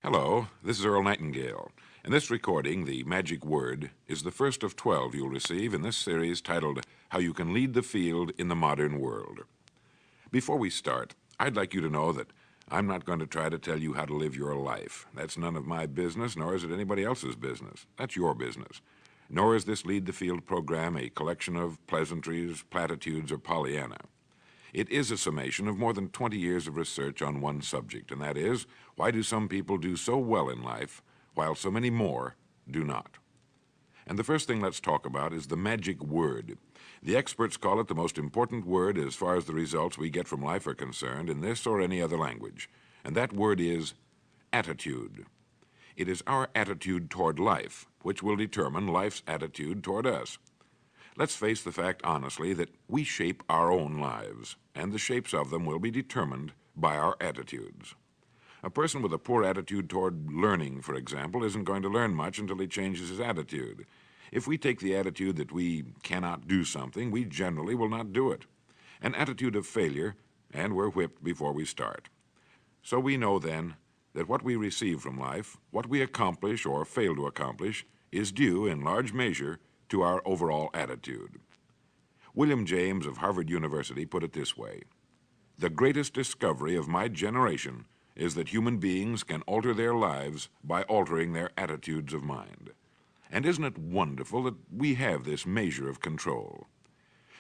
Hello, this is Earl Nightingale, and this recording, The Magic Word, is the first of 12 you'll receive in this series titled How You Can Lead the Field in the Modern World. Before we start, I'd like you to know that I'm not going to try to tell you how to live your life. That's none of my business, nor is it anybody else's business. That's your business. Nor is this Lead the Field program a collection of pleasantries, platitudes, or Pollyanna. It is a summation of more than 20 years of research on one subject, and that is, why do some people do so well in life, while so many more do not? And the first thing let's talk about is the magic word. The experts call it the most important word as far as the results we get from life are concerned in this or any other language, and that word is attitude. It is our attitude toward life which will determine life's attitude toward us. Let's face the fact honestly that we shape our own lives, and the shapes of them will be determined by our attitudes. A person with a poor attitude toward learning, for example, isn't going to learn much until he changes his attitude. If we take the attitude that we cannot do something, we generally will not do it. An attitude of failure, and we're whipped before we start. So we know then that what we receive from life, what we accomplish or fail to accomplish, is due in large measure to our overall attitude. William James of Harvard University put it this way: "The greatest discovery of my generation is that human beings can alter their lives by altering their attitudes of mind." And isn't it wonderful that we have this measure of control?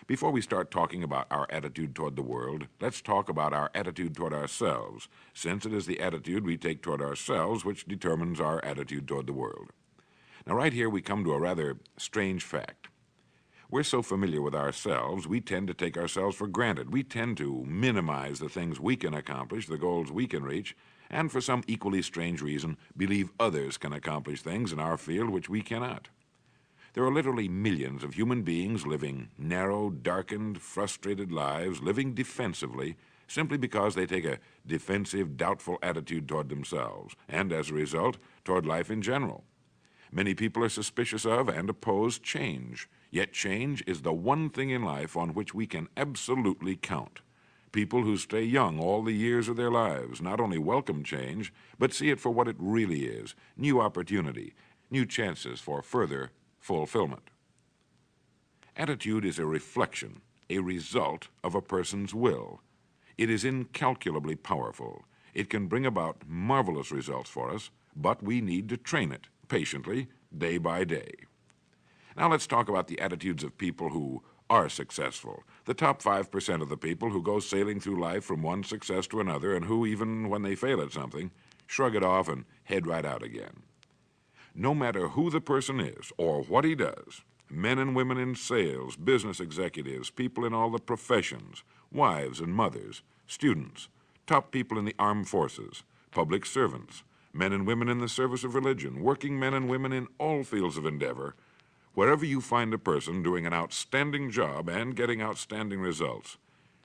Before we start talking about our attitude toward the world, let's talk about our attitude toward ourselves, since it is the attitude we take toward ourselves which determines our attitude toward the world. Now, right here we come to a rather strange fact. We're so familiar with ourselves, we tend to take ourselves for granted. We tend to minimize the things we can accomplish, the goals we can reach, and for some equally strange reason, believe others can accomplish things in our field which we cannot. There are literally millions of human beings living narrow, darkened, frustrated lives, living defensively, simply because they take a defensive, doubtful attitude toward themselves, and as a result, toward life in general. Many people are suspicious of and oppose change, yet change is the one thing in life on which we can absolutely count. People who stay young all the years of their lives not only welcome change, but see it for what it really is: new opportunity, new chances for further fulfillment. Attitude is a reflection, a result of a person's will. It is incalculably powerful. It can bring about marvelous results for us, but we need to train it patiently, day by day. Now let's talk about the attitudes of people who are successful, the top 5% of the people who go sailing through life from one success to another and who, even when they fail at something, shrug it off and head right out again. No matter who the person is or what he does, men and women in sales, business executives, people in all the professions, wives and mothers, students, top people in the armed forces, public servants, men and women in the service of religion, working men and women in all fields of endeavor, wherever you find a person doing an outstanding job and getting outstanding results,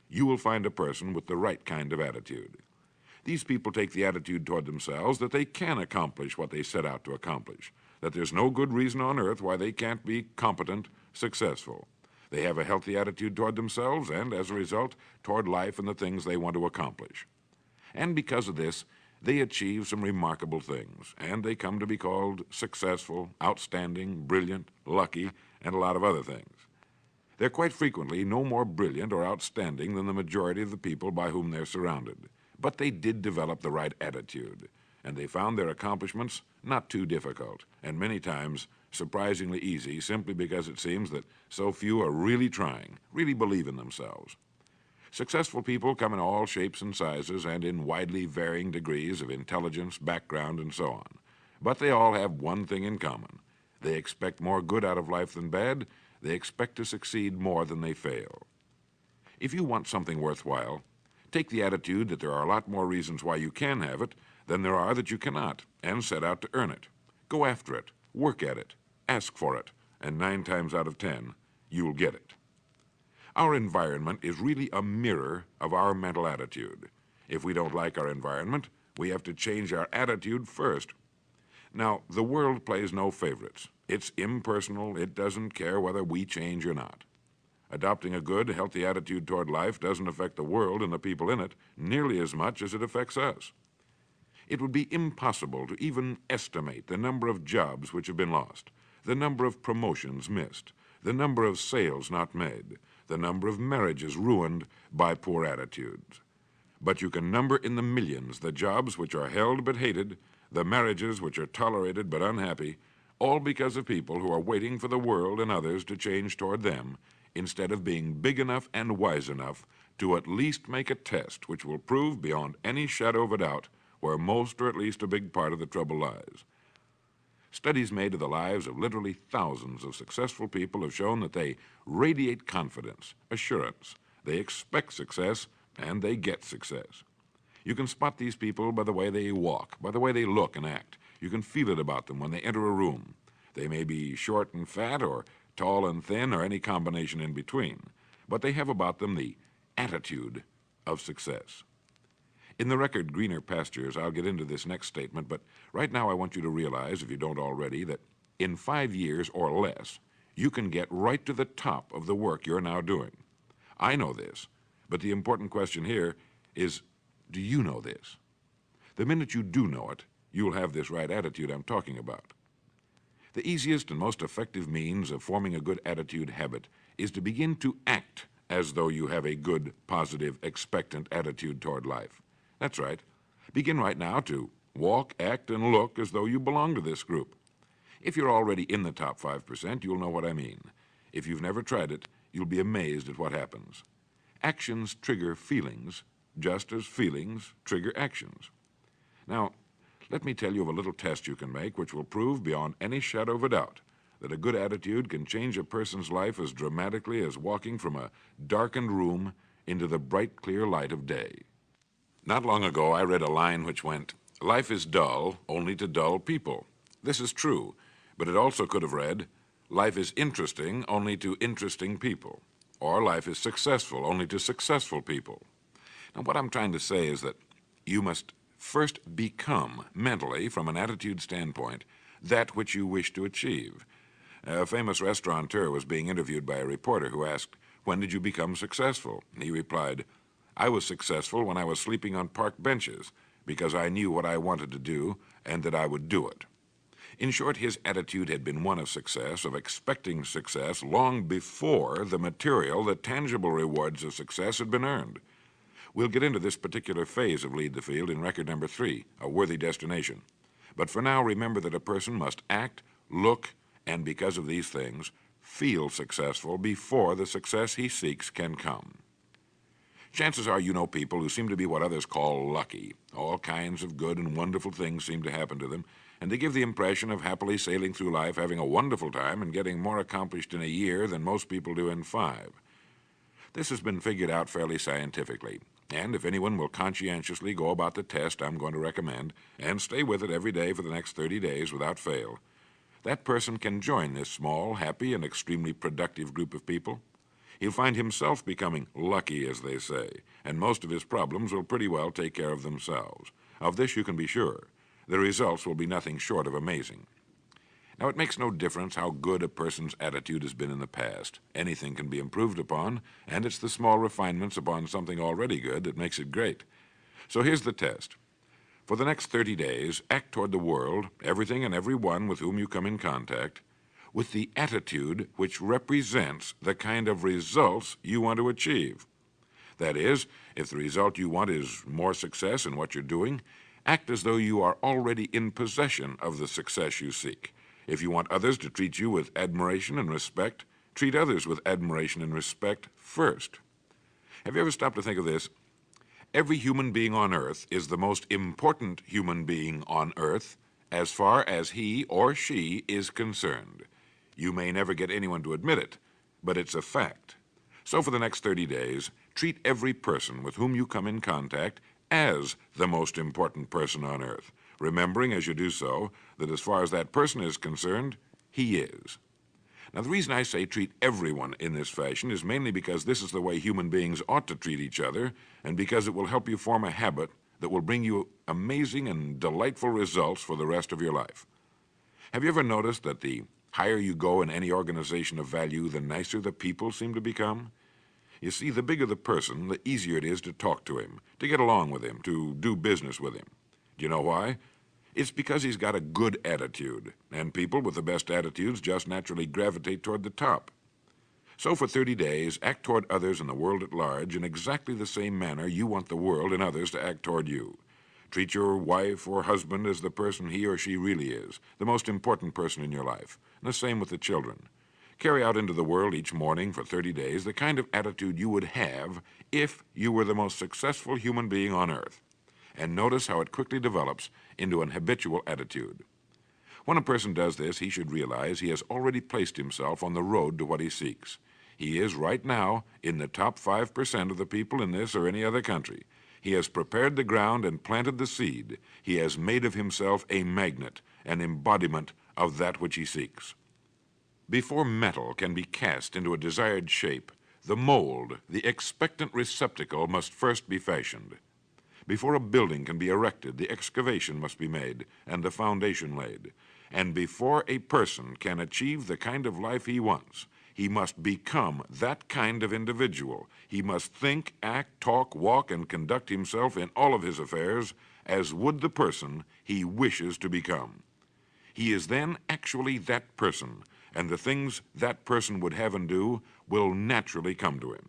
you will find a person with the right kind of attitude. These people take the attitude toward themselves that they can accomplish what they set out to accomplish, that there's no good reason on earth why they can't be competent, successful. They have a healthy attitude toward themselves and, as a result, toward life and the things they want to accomplish. And because of this, they achieve some remarkable things, and they come to be called successful, outstanding, brilliant, lucky, and a lot of other things. They're quite frequently no more brilliant or outstanding than the majority of the people by whom they're surrounded. But they did develop the right attitude, and they found their accomplishments not too difficult, and many times surprisingly easy, simply because it seems that so few are really trying, really believe in themselves. Successful people come in all shapes and sizes and in widely varying degrees of intelligence, background, and so on. But they all have one thing in common. They expect more good out of life than bad. They expect to succeed more than they fail. If you want something worthwhile, take the attitude that there are a lot more reasons why you can have it than there are that you cannot, and set out to earn it. Go after it, work at it, ask for it, and 9 times out of 10, you'll get it. Our environment is really a mirror of our mental attitude. If we don't like our environment, we have to change our attitude first. Now, the world plays no favorites. It's impersonal. It doesn't care whether we change or not. Adopting a good, healthy attitude toward life doesn't affect the world and the people in it nearly as much as it affects us. It would be impossible to even estimate the number of jobs which have been lost, the number of promotions missed, the number of sales not made, the number of marriages ruined by poor attitudes. But you can number in the millions the jobs which are held but hated, the marriages which are tolerated but unhappy, all because of people who are waiting for the world and others to change toward them, instead of being big enough and wise enough to at least make a test which will prove beyond any shadow of a doubt where most or at least a big part of the trouble lies. Studies made of the lives of literally thousands of successful people have shown that they radiate confidence, assurance, they expect success, and they get success. You can spot these people by the way they walk, by the way they look and act. You can feel it about them when they enter a room. They may be short and fat, or tall and thin, or any combination in between, but they have about them the attitude of success. In the record Greener Pastures, I'll get into this next statement, but right now I want you to realize, if you don't already, that in 5 years or less, you can get right to the top of the work you're now doing. I know this, but the important question here is, do you know this? The minute you do know it, you'll have this right attitude I'm talking about. The easiest and most effective means of forming a good attitude habit is to begin to act as though you have a good, positive, expectant attitude toward life. That's right. Begin right now to walk, act, and look as though you belong to this group. If you're already in the top 5%, you'll know what I mean. If you've never tried it, you'll be amazed at what happens. Actions trigger feelings, just as feelings trigger actions. Now, let me tell you of a little test you can make which will prove beyond any shadow of a doubt that a good attitude can change a person's life as dramatically as walking from a darkened room into the bright, clear light of day. Not long ago, I read a line which went, "Life is dull only to dull people." This is true, but it also could have read, "Life is interesting only to interesting people," or "Life is successful only to successful people." Now, what I'm trying to say is that you must first become, mentally, from an attitude standpoint, that which you wish to achieve. A famous restaurateur was being interviewed by a reporter who asked, "When did you become successful?" He replied, "I was successful when I was sleeping on park benches, because I knew what I wanted to do and that I would do it." In short, his attitude had been one of success, of expecting success, long before the material, the tangible rewards of success had been earned. We'll get into this particular phase of Lead the Field in record number 3, A Worthy Destination. But for now, remember that a person must act, look, and because of these things, feel successful before the success he seeks can come. Chances are you know people who seem to be what others call lucky. All kinds of good and wonderful things seem to happen to them, and they give the impression of happily sailing through life, having a wonderful time, and getting more accomplished in a year than most people do in 5. This has been figured out fairly scientifically, and if anyone will conscientiously go about the test I'm going to recommend, and stay with it every day for the next 30 days without fail, that person can join this small, happy, and extremely productive group of people. He'll find himself becoming lucky, as they say, and most of his problems will pretty well take care of themselves. Of this you can be sure. The results will be nothing short of amazing. Now, it makes no difference how good a person's attitude has been in the past. Anything can be improved upon, and it's the small refinements upon something already good that makes it great. So here's the test. For the next 30 days, act toward the world, everything and everyone with whom you come in contact, with the attitude which represents the kind of results you want to achieve. That is, if the result you want is more success in what you're doing, act as though you are already in possession of the success you seek. If you want others to treat you with admiration and respect, treat others with admiration and respect first. Have you ever stopped to think of this? Every human being on earth is the most important human being on earth as far as he or she is concerned. You may never get anyone to admit it, but it's a fact. So for the next 30 days, treat every person with whom you come in contact as the most important person on earth, remembering as you do so that as far as that person is concerned, he is. Now, the reason I say treat everyone in this fashion is mainly because this is the way human beings ought to treat each other, and because it will help you form a habit that will bring you amazing and delightful results for the rest of your life. Have you ever noticed that the higher you go in any organization of value, the nicer the people seem to become? You see, the bigger the person, the easier it is to talk to him, to get along with him, to do business with him. Do you know why? It's because he's got a good attitude, and people with the best attitudes just naturally gravitate toward the top. So for 30 days, act toward others and the world at large in exactly the same manner you want the world and others to act toward you. Treat your wife or husband as the person he or she really is, the most important person in your life, and the same with the children. Carry out into the world each morning for 30 days the kind of attitude you would have if you were the most successful human being on earth. And notice how it quickly develops into an habitual attitude. When a person does this, he should realize he has already placed himself on the road to what he seeks. He is right now in the top 5% of the people in this or any other country. He has prepared the ground and planted the seed. He has made of himself a magnet, an embodiment of that which he seeks. Before metal can be cast into a desired shape, the mold, the expectant receptacle, must first be fashioned. Before a building can be erected, the excavation must be made and the foundation laid. And before a person can achieve the kind of life he wants, he must become that kind of individual. He must think, act, talk, walk, and conduct himself in all of his affairs as would the person he wishes to become. He is then actually that person, and the things that person would have and do will naturally come to him.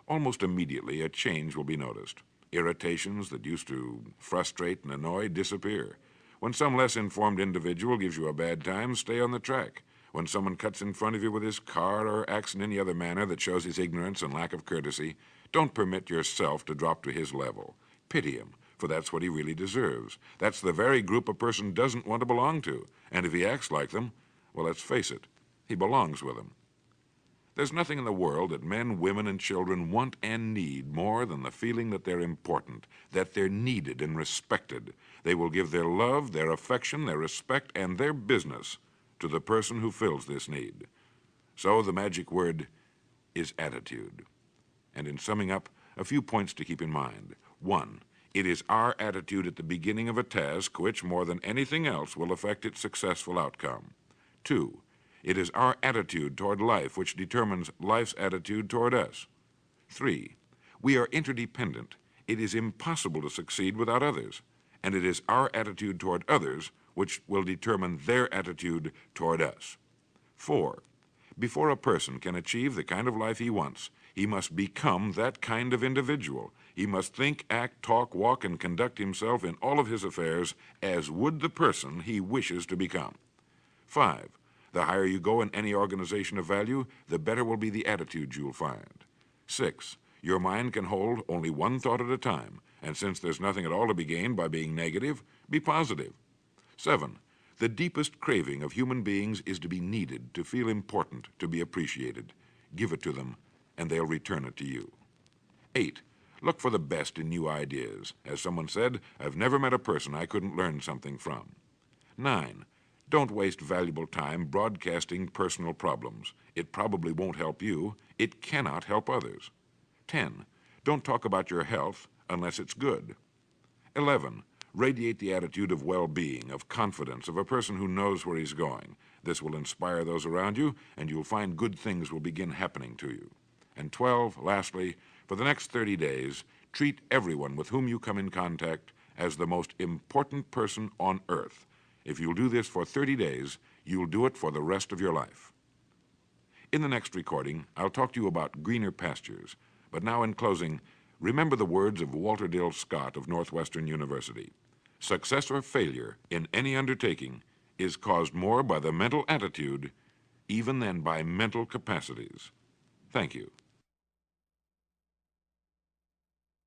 Almost immediately, a change will be noticed. Irritations that used to frustrate and annoy disappear. When some less informed individual gives you a bad time, stay on the track. When someone cuts in front of you with his car or acts in any other manner that shows his ignorance and lack of courtesy, don't permit yourself to drop to his level. Pity him, for that's what he really deserves. That's the very group a person doesn't want to belong to. And if he acts like them, well, let's face it, he belongs with them. There's nothing in the world that men, women, and children want and need more than the feeling that they're important, that they're needed and respected. They will give their love, their affection, their respect, and their business to the person who fills this need. So the magic word is attitude. And in summing up, a few points to keep in mind. 1, it is our attitude at the beginning of a task which, more than anything else, will affect its successful outcome. 2, it is our attitude toward life which determines life's attitude toward us. 3, we are interdependent. It is impossible to succeed without others, and it is our attitude toward others which will determine their attitude toward us. 4, before a person can achieve the kind of life he wants, he must become that kind of individual. He must think, act, talk, walk, and conduct himself in all of his affairs as would the person he wishes to become. 5, the higher you go in any organization of value, the better will be the attitude you'll find. 6, your mind can hold only one thought at a time, and since there's nothing at all to be gained by being negative, be positive. 7, the deepest craving of human beings is to be needed, to feel important, to be appreciated. Give it to them, and they'll return it to you. 8, look for the best in new ideas. As someone said, I've never met a person I couldn't learn something from. 9, don't waste valuable time broadcasting personal problems. It probably won't help you. It cannot help others. 10, don't talk about your health unless it's good. 11, radiate the attitude of well-being, of confidence, of a person who knows where he's going. This will inspire those around you, and you'll find good things will begin happening to you. And 12, lastly, for the next 30 days, treat everyone with whom you come in contact as the most important person on earth. If you'll do this for 30 days, you'll do it for the rest of your life. In the next recording, I'll talk to you about greener pastures. But now in closing, remember the words of Walter Dill Scott of Northwestern University. Success or failure in any undertaking is caused more by the mental attitude even than by mental capacities. Thank you.